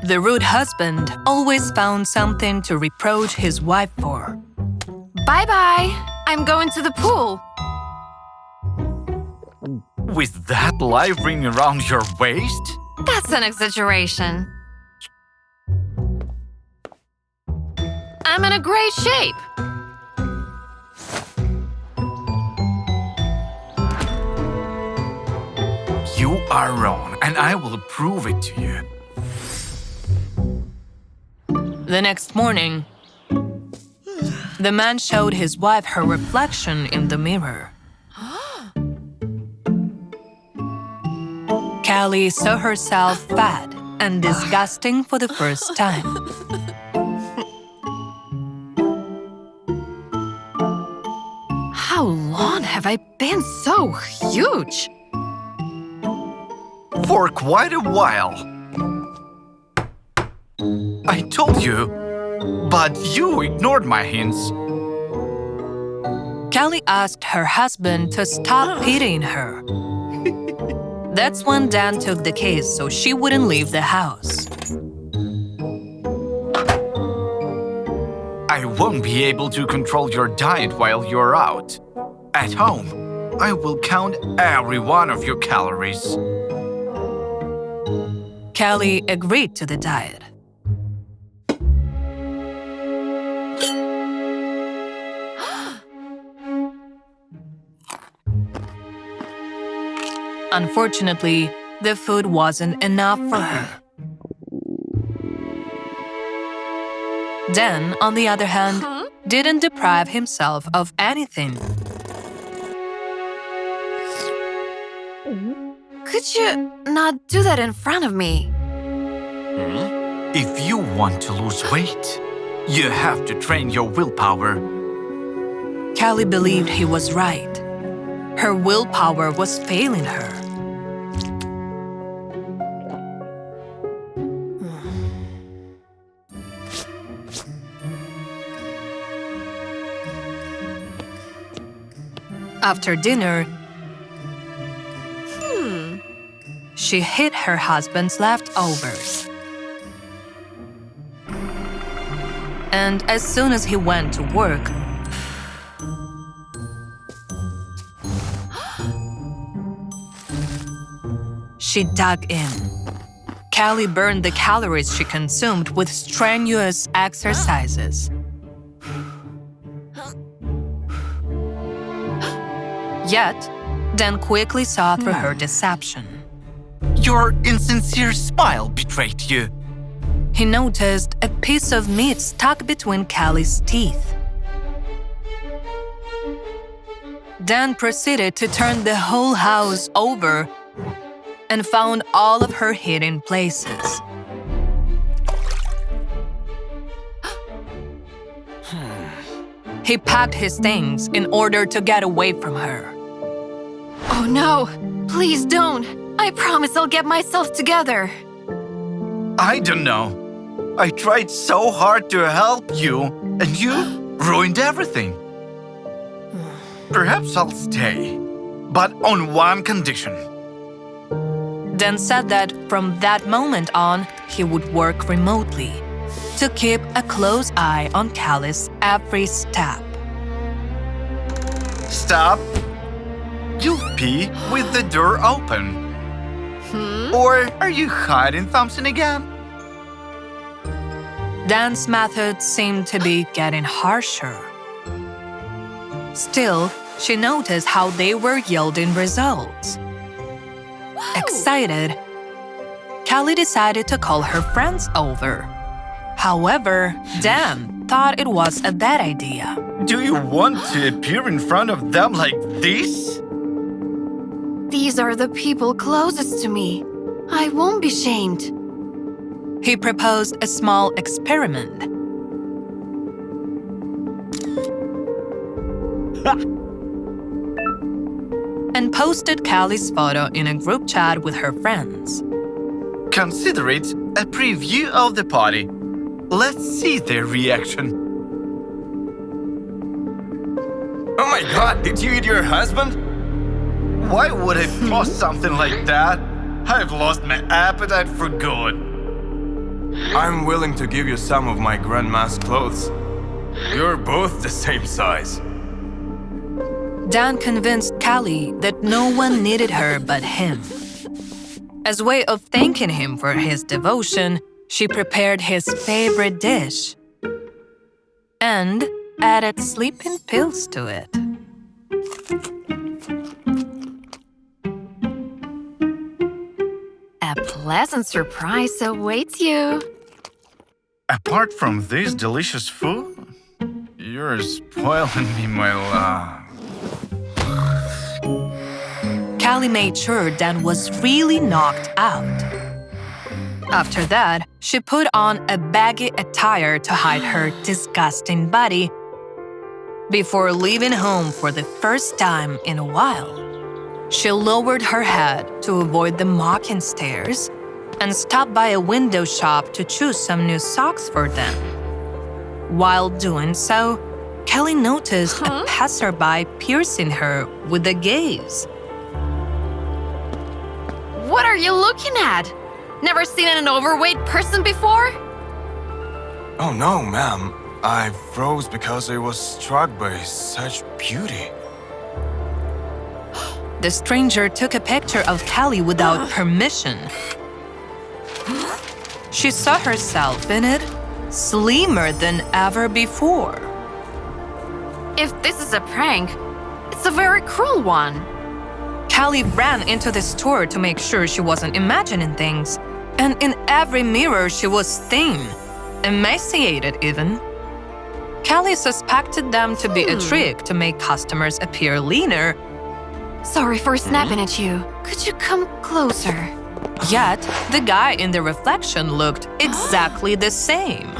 The rude husband always found something to reproach his wife for. Bye-bye. I'm going to the pool. With that live ring around your waist? That's an exaggeration. I'm in a great shape. You are wrong, and I will prove it to you. The next morning, the man showed his wife her reflection in the mirror. Callie saw herself fat and disgusting for the first time. How long have I been so huge? For quite a while. I told you, but you ignored my hints. Callie asked her husband to stop pitying her. That's when Dan took the case so she wouldn't leave the house. I won't be able to control your diet while you're out. At home, I will count every one of your calories. Callie agreed to the diet. Unfortunately, the food wasn't enough for her. Dan, on the other hand, didn't deprive himself of anything. Could you not do that in front of me? If you want to lose weight, you have to train your willpower. Callie believed he was right. Her willpower was failing her. After dinner, she hid her husband's leftovers. And as soon as he went to work, she dug in. Callie burned the calories she consumed with strenuous exercises. Yet, Dan quickly saw through her deception. Your insincere smile betrayed you. He noticed a piece of meat stuck between Callie's teeth. Dan proceeded to turn the whole house over and found all of her hidden places. He packed his things in order to get away from her. Oh no! Please don't! I promise I'll get myself together. I don't know. I tried so hard to help you, and you ruined everything. Perhaps I'll stay, but on one condition. Dan said that from that moment on, he would work remotely to keep a close eye on Callie's every step. Stop. You'll pee with the door open. Or are you hiding something again? Dan's methods seemed to be getting harsher. Still, she noticed how they were yielding results. Excited, Callie decided to call her friends over. However, Dan thought it was a bad idea. Do you want to appear in front of them like this? These are the people closest to me. I won't be shamed. He proposed a small experiment. And posted Callie's photo in a group chat with her friends. Consider it a preview of the party. Let's see their reaction. Oh my god, did you eat your husband? Why would I post something like that? I've lost my appetite for good. I'm willing to give you some of my grandma's clothes. You're both the same size. Dan convinced Callie that no one needed her but him. As a way of thanking him for his devotion, she prepared his favorite dish and added sleeping pills to it. A pleasant surprise awaits you. Apart from this delicious food, you're spoiling me, my love. Callie made sure Dan was really knocked out. After that, she put on a baggy attire to hide her disgusting body before leaving home for the first time in a while. She lowered her head to avoid the mocking stares and stopped by a window shop to choose some new socks for them. While doing so, Callie noticed a passerby piercing her with a gaze. What are you looking at? Never seen an overweight person before? Oh no, ma'am. I froze because I was struck by such beauty. The stranger took a picture of Callie without permission. She saw herself in it, slimmer than ever before. If this is a prank, it's a very cruel one. Callie ran into the store to make sure she wasn't imagining things. And in every mirror, she was thin, emaciated even. Callie suspected them to be a trick to make customers appear leaner. Sorry for snapping at you. Could you come closer? Yet, the guy in the reflection looked exactly the same.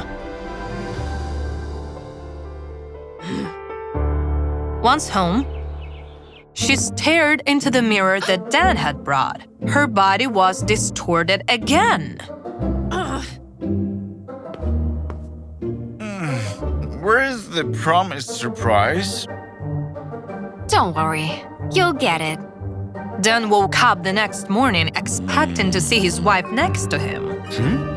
Once home, she stared into the mirror that Dan had brought. Her body was distorted again. Where is the promised surprise? Don't worry, you'll get it. Dan woke up the next morning expecting to see his wife next to him.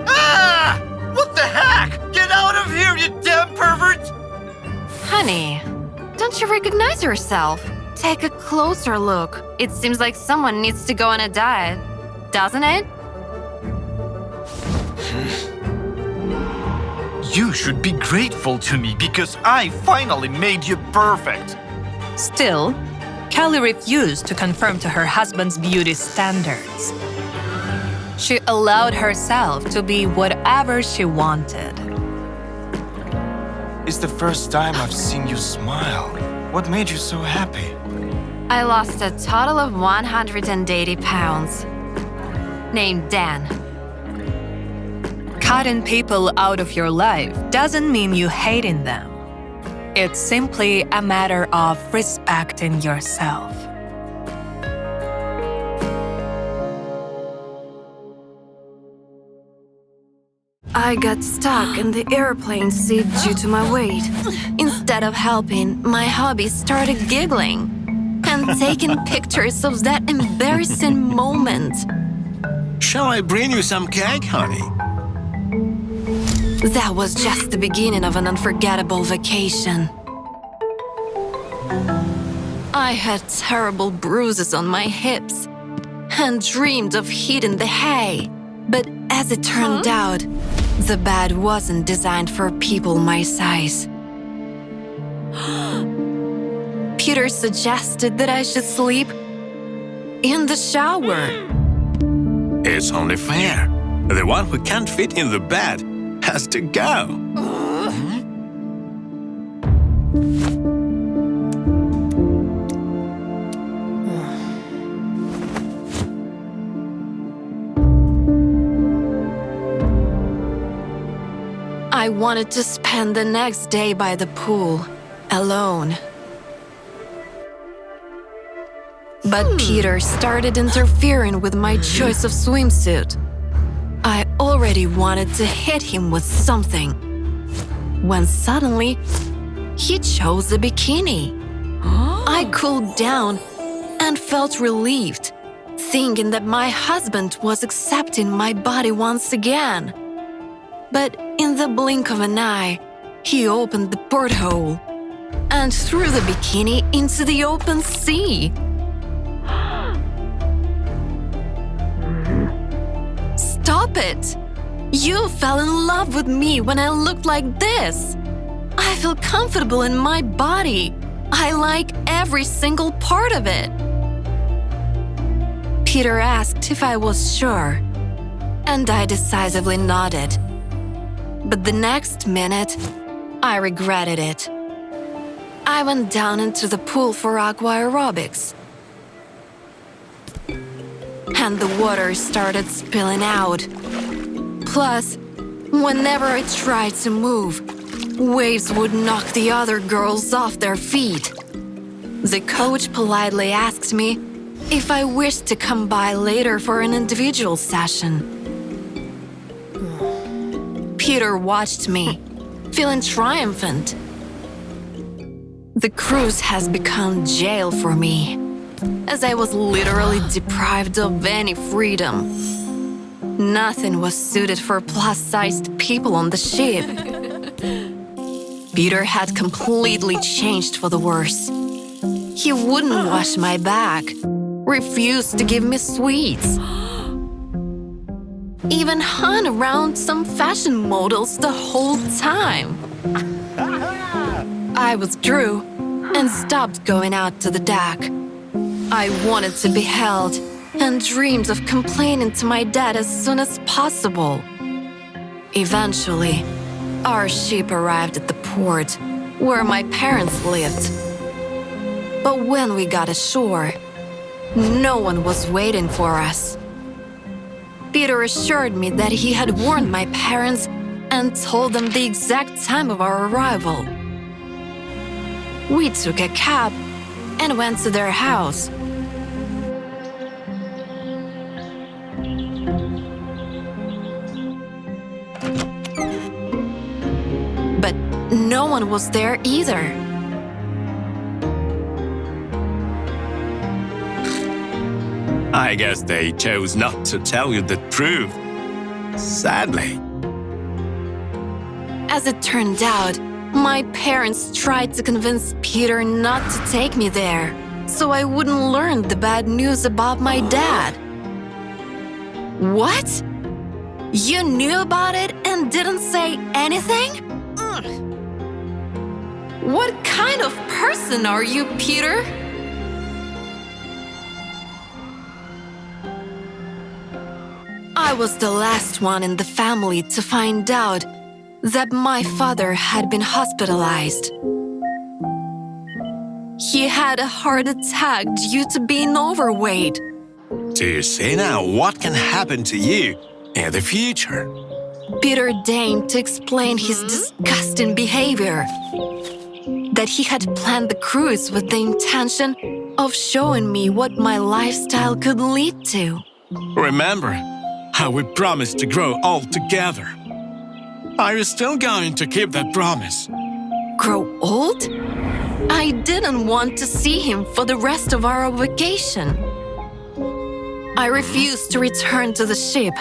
Ah! What the heck? Get out of here, you damn pervert! Honey, don't you recognize yourself? Take a closer look. It seems like someone needs to go on a diet, doesn't it? You should be grateful to me because I finally made you perfect. Still, Callie refused to conform to her husband's beauty standards. She allowed herself to be whatever she wanted. It's the first time I've seen you smile. What made you so happy? I lost a total of 180 pounds. Named Dan. Cutting people out of your life doesn't mean you hating them. It's simply a matter of respecting yourself. I got stuck in the airplane seat due to my weight. Instead of helping, my hubby started giggling and taking pictures of that embarrassing moment. Shall I bring you some cake, honey? That was just the beginning of an unforgettable vacation. I had terrible bruises on my hips and dreamed of hitting the hay. But as it turned out, the bed wasn't designed for people my size. Peter suggested that I should sleep in the shower. It's only fair. The one who can't fit in the bed has to go. I wanted to spend the next day by the pool, alone. But Peter started interfering with my choice of swimsuit. I already wanted to hit him with something, when suddenly, he chose a bikini. I cooled down and felt relieved, thinking that my husband was accepting my body once again. But in the blink of an eye, he opened the porthole and threw the bikini into the open sea. Stop it! You fell in love with me when I looked like this. I feel comfortable in my body. I like every single part of it. Peter asked if I was sure, and I decisively nodded. But the next minute, I regretted it. I went down into the pool for aqua aerobics. And the water started spilling out. Plus, whenever I tried to move, waves would knock the other girls off their feet. The coach politely asked me if I wished to come by later for an individual session. Peter watched me, feeling triumphant. The cruise has become jail for me, as I was literally deprived of any freedom. Nothing was suited for plus-sized people on the ship. Peter had completely changed for the worse. He wouldn't wash my back, refused to give me sweets, even hung around some fashion models the whole time. I withdrew and stopped going out to the deck. I wanted to be held and dreamed of complaining to my dad as soon as possible. Eventually, our ship arrived at the port where my parents lived. But when we got ashore, no one was waiting for us. Peter assured me that he had warned my parents and told them the exact time of our arrival. We took a cab and went to their house. But no one was there either. I guess they chose not to tell you the truth. Sadly. As it turned out, my parents tried to convince Peter not to take me there, so I wouldn't learn the bad news about my dad. What? You knew about it and didn't say anything? What kind of person are you, Peter? I was the last one in the family to find out that my father had been hospitalized. He had a heart attack due to being overweight. Do you see now what can happen to you in the future? Peter deigned to explain his disgusting behavior. That he had planned the cruise with the intention of showing me what my lifestyle could lead to. Remember how we promised to grow old together. Are you still going to keep that promise? Grow old? I didn't want to see him for the rest of our vacation. I refused to return to the ship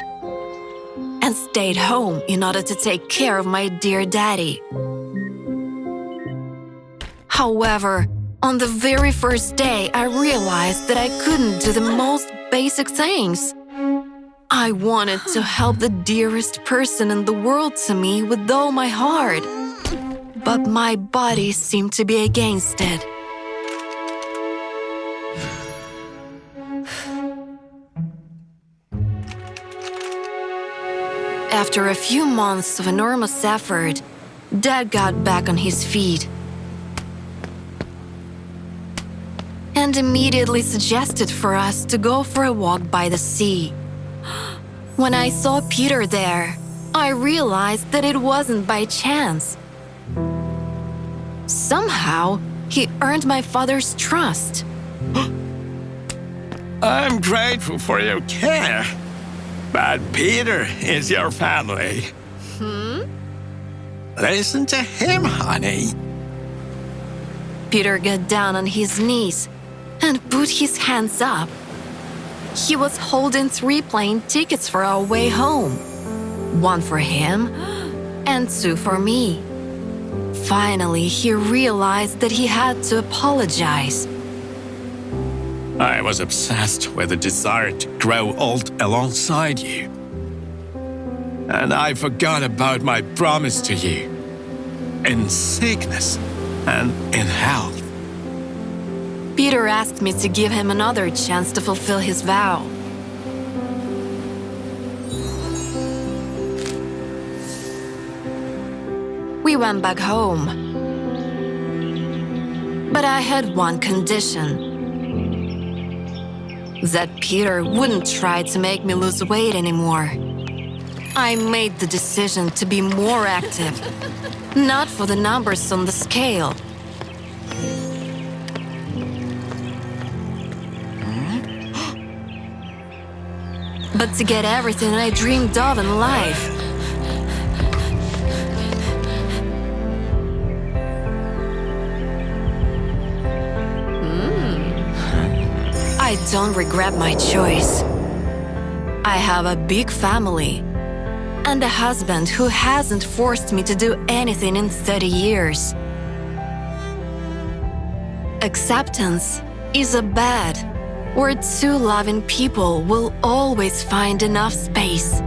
and stayed home in order to take care of my dear daddy. However, on the very first day, I realized that I couldn't do the most basic things. I wanted to help the dearest person in the world to me with all my heart. But my body seemed to be against it. After a few months of enormous effort, Dad got back on his feet and immediately suggested for us to go for a walk by the sea. When I saw Peter there, I realized that it wasn't by chance. Somehow, he earned my father's trust. I'm grateful for your care, but Peter is your family. Listen to him, honey. Peter got down on his knees and put his hands up. He was holding 3 plane tickets for our way home. One for him, and 2 for me. Finally, he realized that he had to apologize. I was obsessed with the desire to grow old alongside you. And I forgot about my promise to you, in sickness and in health. Peter asked me to give him another chance to fulfill his vow. We went back home. But I had one condition. That Peter wouldn't try to make me lose weight anymore. I made the decision to be more active, not for the numbers on the scale. But to get everything I dreamed of in life. I don't regret my choice. I have a big family and a husband who hasn't forced me to do anything in 30 years. Acceptance is a bed where 2 loving people will always find enough space.